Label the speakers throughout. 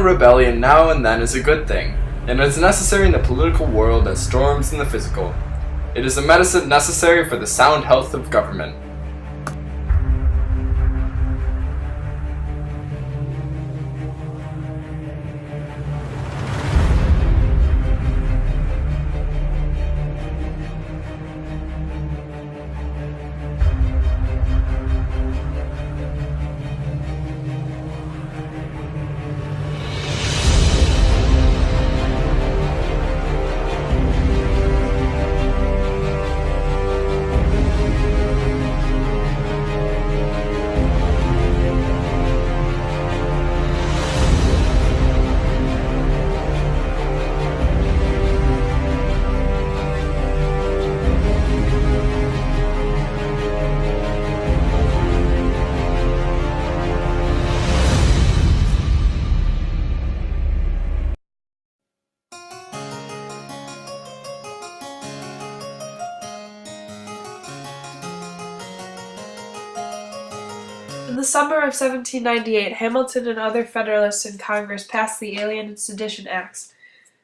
Speaker 1: rebellion now and then is a good thing, and it is necessary in the political world as storms in the physical. It is a medicine necessary for the sound health of government.
Speaker 2: In the summer of 1798, Hamilton and other Federalists in Congress passed the Alien and Sedition Acts.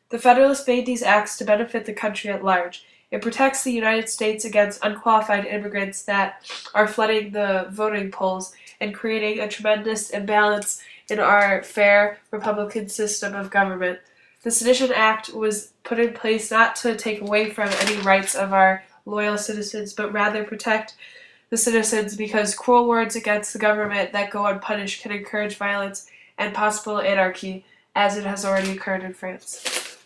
Speaker 2: The Federalists made these acts to benefit the country at large. It protects the United States against unqualified immigrants that are flooding the voting polls and creating a tremendous imbalance in our fair Republican system of government. The Sedition Act was put in place not to take away from any rights of our loyal citizens, but rather protect the citizens because cruel words against the government that go unpunished can encourage violence and possible anarchy, as it has already occurred in France.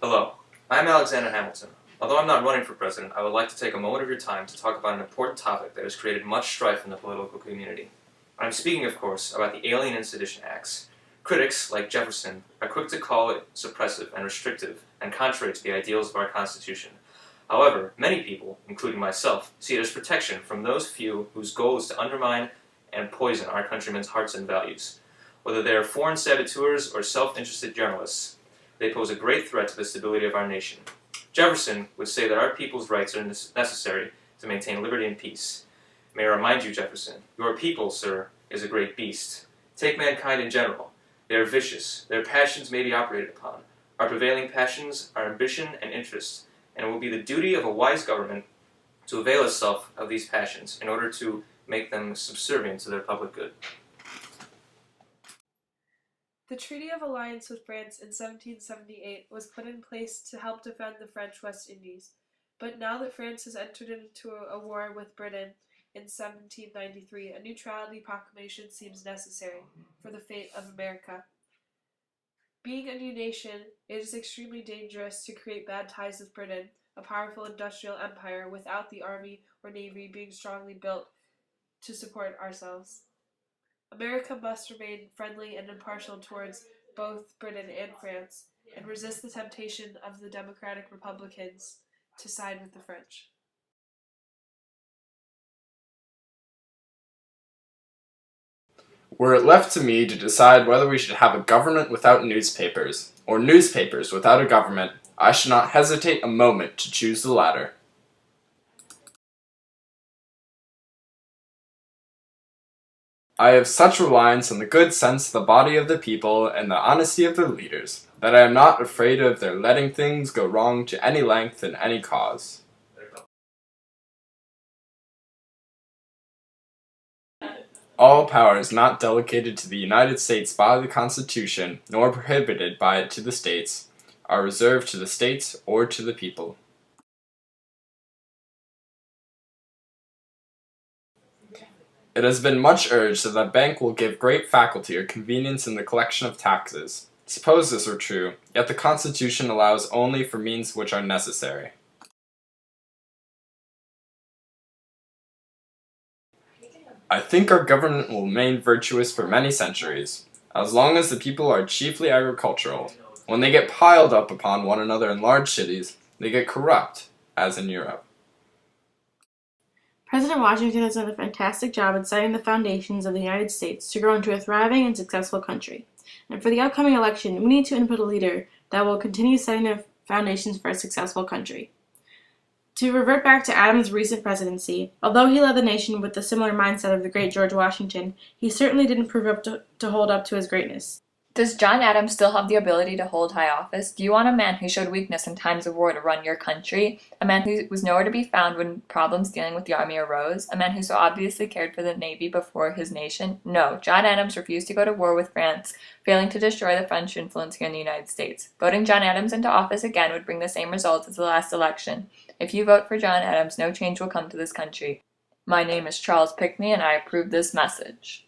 Speaker 3: Hello, I'm Alexander Hamilton. Although I'm not running for president, I would like to take a moment of your time to talk about an important topic that has created much strife in the political community. I'm speaking, of course, about the Alien and Sedition Acts. Critics, like Jefferson, are quick to call it suppressive and restrictive and contrary to the ideals of our Constitution. However, many people, including myself, see it as protection from those few whose goal is to undermine and poison our countrymen's hearts and values. Whether they are foreign saboteurs or self-interested journalists, they pose a great threat to the stability of our nation. Jefferson would say that our people's rights are necessary to maintain liberty and peace. May I remind you, Jefferson, your people, sir, is a great beast. Take mankind in general. They are vicious. Their passions may be operated upon. Our prevailing passions are ambition and interest, and it will be the duty of a wise government to avail itself of these passions in order to make them subservient to their public good.
Speaker 2: The Treaty of Alliance with France in 1778 was put in place to help defend the French West Indies, but now that France has entered into a war with Britain in 1793, a neutrality proclamation seems necessary for the fate of America. Being a new nation, it is extremely dangerous to create bad ties with Britain, a powerful industrial empire, without the army or navy being strongly built to support ourselves. America must remain friendly and impartial towards both Britain and France, and resist the temptation of the Democratic Republicans to side with the French.
Speaker 1: Were it left to me to decide whether we should have a government without newspapers, or newspapers without a government, I should not hesitate a moment to choose the latter. I have such reliance on the good sense of the body of the people and the honesty of their leaders, that I am not afraid of their letting things go wrong to any length in any cause. All power is not delegated to the United States by the Constitution, nor prohibited by it to the states, are reserved to the states or to the people. It has been much urged that the bank will give great faculty or convenience in the collection of taxes. Suppose this were true, yet the Constitution allows only for means which are necessary. I think our government will remain virtuous for many centuries, as long as the people are chiefly agricultural. When they get piled up upon one another in large cities, they get corrupt, as in Europe.
Speaker 4: President Washington has done a fantastic job in setting the foundations of the United States to grow into a thriving and successful country. And for the upcoming election, we need to input a leader that will continue setting the foundations for a successful country. To revert back to Adams' recent presidency, although he led the nation with the similar mindset of the great George Washington, he certainly didn't prove up to hold up to his greatness.
Speaker 5: Does John Adams still have the ability to hold high office? Do you want a man who showed weakness in times of war to run your country? A man who was nowhere to be found when problems dealing with the army arose? A man who so obviously cared for the Navy before his nation? No, John Adams refused to go to war with France, failing to destroy the French influence here in the United States. Voting John Adams into office again would bring the same results as the last election. If you vote for John Adams, no change will come to this country. My name is Charles Pinckney, and I approve this message.